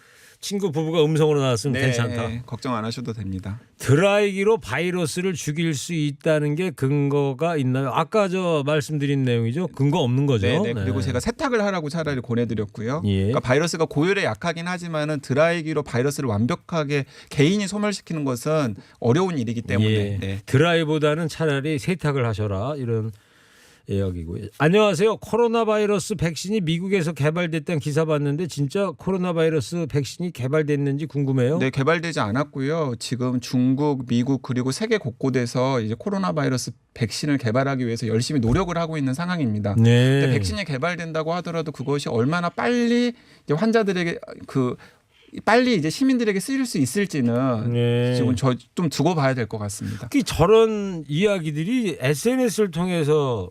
친구 부부가 음성으로 나왔으면 네, 괜찮다. 걱정 안 하셔도 됩니다. 드라이기로 바이러스를 죽일 수 있다는 게 근거가 있나요? 아까 저 말씀드린 내용이죠. 근거 없는 거죠. 네. 그리고 제가 세탁을 하라고 차라리 권해드렸고요. 예. 그러니까 바이러스가 고열에 약하긴 하지만은 드라이기로 바이러스를 완벽하게 개인이 소멸시키는 것은 어려운 일이기 때문에. 예. 네. 드라이보다는 차라리 세탁을 하셔라 이런 이야기고요. 안녕하세요. 코로나 바이러스 백신이 미국에서 개발됐다는 기사 봤는데 진짜 코로나 바이러스 백신이 개발됐는지 궁금해요. 네, 개발되지 않았고요. 지금 중국, 미국 그리고 세계 곳곳에서 이제 코로나 바이러스 백신을 개발하기 위해서 열심히 노력을 하고 있는 상황입니다. 네. 근데 백신이 개발된다고 하더라도 그것이 얼마나 빨리 이제 환자들에게 빨리 이제 시민들에게 쓰일 수 있을지는 네. 지금 좀 두고 봐야 될 것 같습니다. 특히 저런 이야기들이 SNS를 통해서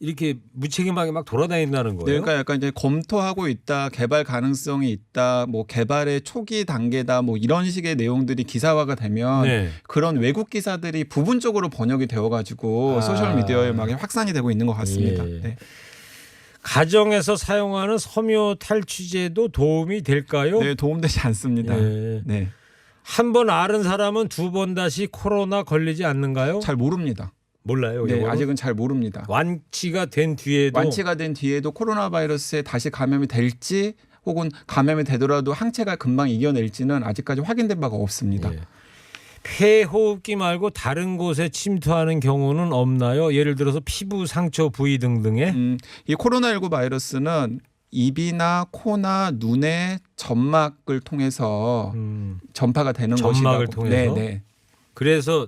이렇게 무책임하게 막 돌아다닌다는 거예요. 네, 그러니까 약간 이제 검토하고 있다, 개발 가능성이 있다, 뭐 개발의 초기 단계다, 뭐 이런 식의 내용들이 기사화가 되면 네. 그런 외국 기사들이 부분적으로 번역이 되어가지고 소셜 미디어에 막 확산이 되고 있는 것 같습니다. 예. 네. 가정에서 사용하는 섬유 탈취제도 도움이 될까요? 네, 도움되지 않습니다. 네. 네, 한 번 앓은 사람은 두 번 다시 코로나 걸리지 않는가요? 잘 모릅니다. 몰라요. 네, 이거는? 아직은 잘 모릅니다. 완치가 된 뒤에도 완치가 된 뒤에도 코로나 바이러스에 다시 감염이 될지 혹은 감염이 되더라도 항체가 금방 이겨낼지는 아직까지 확인된 바가 없습니다. 예. 폐호흡기 말고 다른 곳에 침투하는 경우는 없나요? 예를 들어서 피부, 상처 부위 등등에. 이 코로나19 바이러스는 입이나 코나 눈의 점막을 통해서 전파가 되는 점막을 것이라고. 통해서? 네. 그래서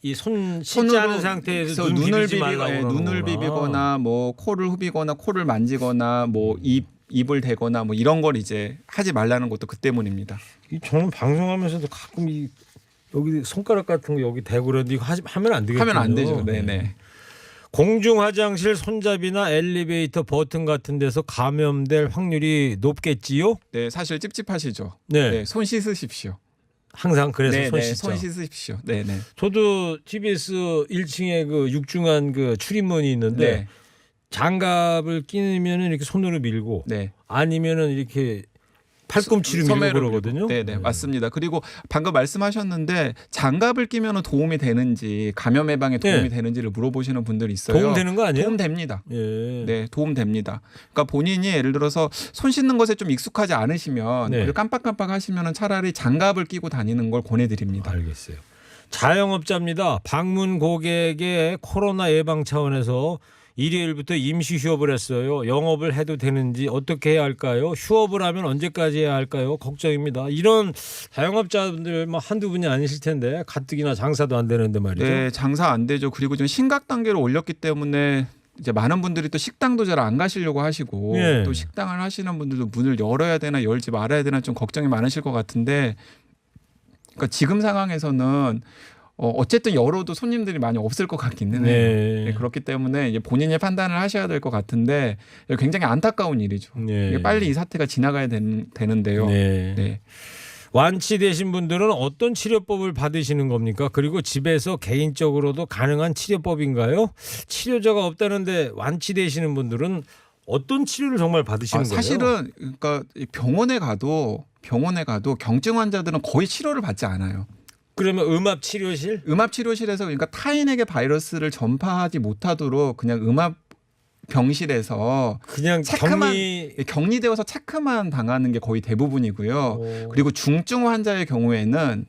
이 손 씻지 않은 상태에서 눈을 비비지 말라고 그러는 눈을 거구나. 비비거나 뭐 코를 후비거나 코를 만지거나 뭐 입을 대거나 뭐 이런 걸 이제 하지 말라는 것도 그 때문입니다. 저는 방송하면서도 가끔 여기 손가락 같은 거 여기 대고 그러는데 이거 하면 안 되겠죠. 하면 안 되죠. 네네. 공중 화장실 손잡이나 엘리베이터 버튼 같은 데서 감염될 확률이 높겠지요? 네, 사실 찝찝하시죠. 네. 네, 손 씻으십시오. 항상 그래서 네, 손 네, 씻죠. 손 씻으십시오. 네, 네. 저도 TBS 1층에 그 육중한 그 출입문이 있는데 네. 장갑을 끼면 이렇게 손으로 밀고 네. 아니면은 이렇게 팔꿈치로 밀고 소매로 그러거든요. 네, 맞습니다. 그리고 방금 말씀하셨는데 장갑을 끼면 도움이 되는지 감염 예방에 도움이 네. 되는지를 물어보시는 분들이 있어요. 도움 되는 거 아니에요? 도움 됩니다. 예. 네, 도움 됩니다. 그러니까 본인이 예를 들어서 손 씻는 것에 좀 익숙하지 않으시면 네. 그리고 깜빡깜빡 하시면은 차라리 장갑을 끼고 다니는 걸 권해드립니다. 알겠어요. 자영업자입니다. 방문 고객의 코로나 예방 차원에서 일요일부터 임시 휴업을 했어요. 영업을 해도 되는지 어떻게 해야 할까요? 휴업을 하면 언제까지 해야 할까요? 걱정입니다. 이런 자영업자분들 뭐 한두 분이 아니실 텐데 가뜩이나 장사도 안 되는데 말이죠. 네, 장사 안 되죠. 그리고 지금 심각 단계로 올렸기 때문에 이제 많은 분들이 또 식당도 잘 안 가시려고 하시고 예. 또 식당을 하시는 분들도 문을 열어야 되나 열지 말아야 되나 좀 걱정이 많으실 것 같은데 그러니까 지금 상황에서는 어쨌든 열어도 손님들이 많이 없을 것 같기는 해요. 네, 그렇기 때문에 이제 본인이 판단을 하셔야 될 것 같은데 굉장히 안타까운 일이죠. 네. 빨리 이 사태가 지나가야 되는데요. 네. 네. 완치되신 분들은 어떤 치료법을 받으시는 겁니까? 그리고 집에서 개인적으로도 가능한 치료법인가요? 치료제가 없다는데 완치되시는 분들은 어떤 치료를 정말 받으시는 거예요? 사실은 그러니까 병원에 가도 경증 환자들은 거의 치료를 받지 않아요. 그러면 음압 치료실? 음압 치료실에서 그러니까 타인에게 바이러스를 전파하지 못하도록 그냥 음압 병실에서 그냥 격리되어서 체크만 당하는 게 거의 대부분이고요. 그리고 중증 환자의 경우에는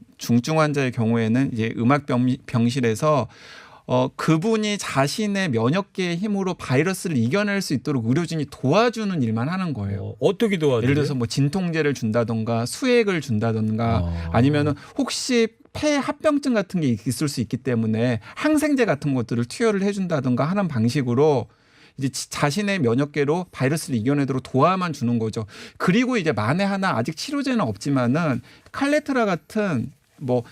이제 음압 병실에서 그분이 자신의 면역계의 힘으로 바이러스를 이겨낼 수 있도록 의료진이 도와주는 일만 하는 거예요. 어떻게 도와줘요? 예를 들어서 뭐 진통제를 준다던가 수액을 준다던가 아니면은 혹시 폐 합병증 같은 게 있을 수 있기 때문에 항생제 같은 것들을 투여를 해준다던가 하는 방식으로 이제 자신의 면역계로 바이러스를 이겨내도록 도와만 주는 거죠. 그리고 이제 만에 하나 아직 치료제는 없지만은 칼레트라 같은 뭐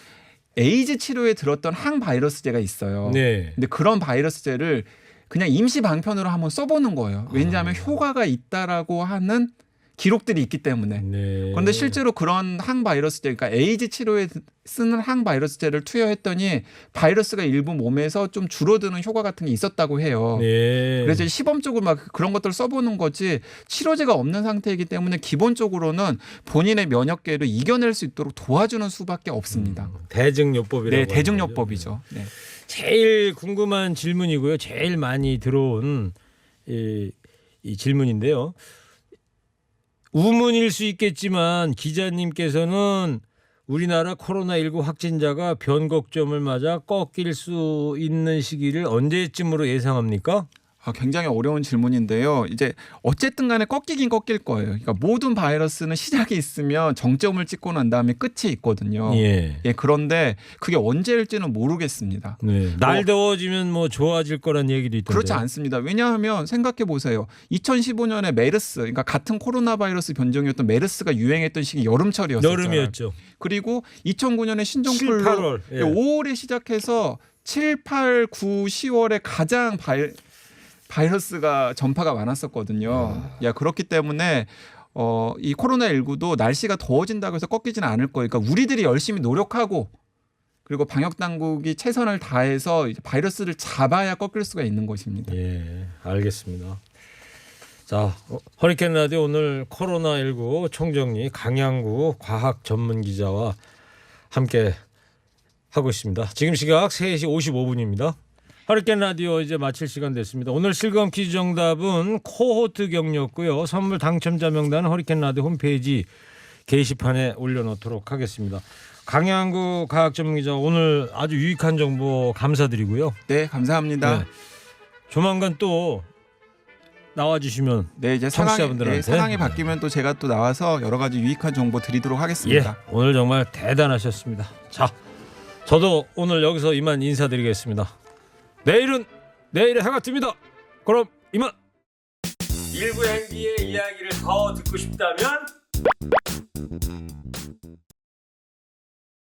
에이즈 치료에 들었던 항바이러스제가 있어요. 네. 근데 그런 바이러스제를 그냥 임시 방편으로 한번 써보는 거예요. 왜냐하면 효과가 있다라고 하는 기록들이 있기 때문에. 네. 그런데 실제로 그런 항바이러스제, 그러니까 에이즈 치료에 쓰는 항바이러스제를 투여했더니 바이러스가 일부 몸에서 좀 줄어드는 효과 같은 게 있었다고 해요. 네. 그래서 시범적으로 막 그런 것들을 써보는 거지 치료제가 없는 상태이기 때문에 기본적으로는 본인의 면역계를 이겨낼 수 있도록 도와주는 수밖에 없습니다. 대증요법이라고. 네, 대증요법이죠. 네. 제일 궁금한 질문이고요. 제일 많이 들어온 이 질문인데요. 우문일 수 있겠지만 기자님께서는 우리나라 코로나19 확진자가 변곡점을 맞아 꺾일 수 있는 시기를 언제쯤으로 예상합니까? 굉장히 어려운 질문인데요. 이제 어쨌든 간에 꺾이긴 꺾일 거예요. 그러니까 모든 바이러스는 시작이 있으면 정점을 찍고 난 다음에 끝이 있거든요. 예, 그런데 그게 언제일지는 모르겠습니다. 네. 날 더워지면 뭐 좋아질 거란 얘기도 있던데. 그렇지 않습니다. 왜냐하면 생각해 보세요. 2015년에 메르스, 그러니까 같은 코로나 바이러스 변종이었던 메르스가 유행했던 시기 여름철이었어요. 여름이었죠. 그리고 2009년에 신종플루 7, 8월. 예. 5월에 시작해서 7, 8, 9, 10월에 가장 바이러스가 전파가 많았었거든요. 그렇기 때문에 이 코로나19도 날씨가 더워진다고 해서 꺾이지는 않을 거예요. 그러니까 우리들이 열심히 노력하고 그리고 방역 당국이 최선을 다해서 이제 바이러스를 잡아야 꺾일 수가 있는 것입니다. 예, 알겠습니다. 자, 허리케인 라디오 오늘 코로나19 총정리 강양구 과학 전문 기자와 함께 하고 있습니다. 지금 시각 3시 55분입니다. 허리케인 라디오 이제 마칠 시간 됐습니다. 오늘 실검 퀴즈 정답은 코호트 격리였고요. 선물 당첨자 명단은 허리케인 라디오 홈페이지 게시판에 올려놓도록 하겠습니다. 강양구 과학 전문기자 오늘 아주 유익한 정보 감사드리고요. 네, 감사합니다. 네. 조만간 또 나와주시면 네, 이제 청취자분들한테 상황이 바뀌면 또 제가 또 나와서 여러 가지 유익한 정보 드리도록 하겠습니다. 예, 오늘 정말 대단하셨습니다. 자, 저도 오늘 여기서 이만 인사드리겠습니다. 내일은 내일의 해가 뜹니다. 그럼 이만. 일부 행기의 이야기를 더 듣고 싶다면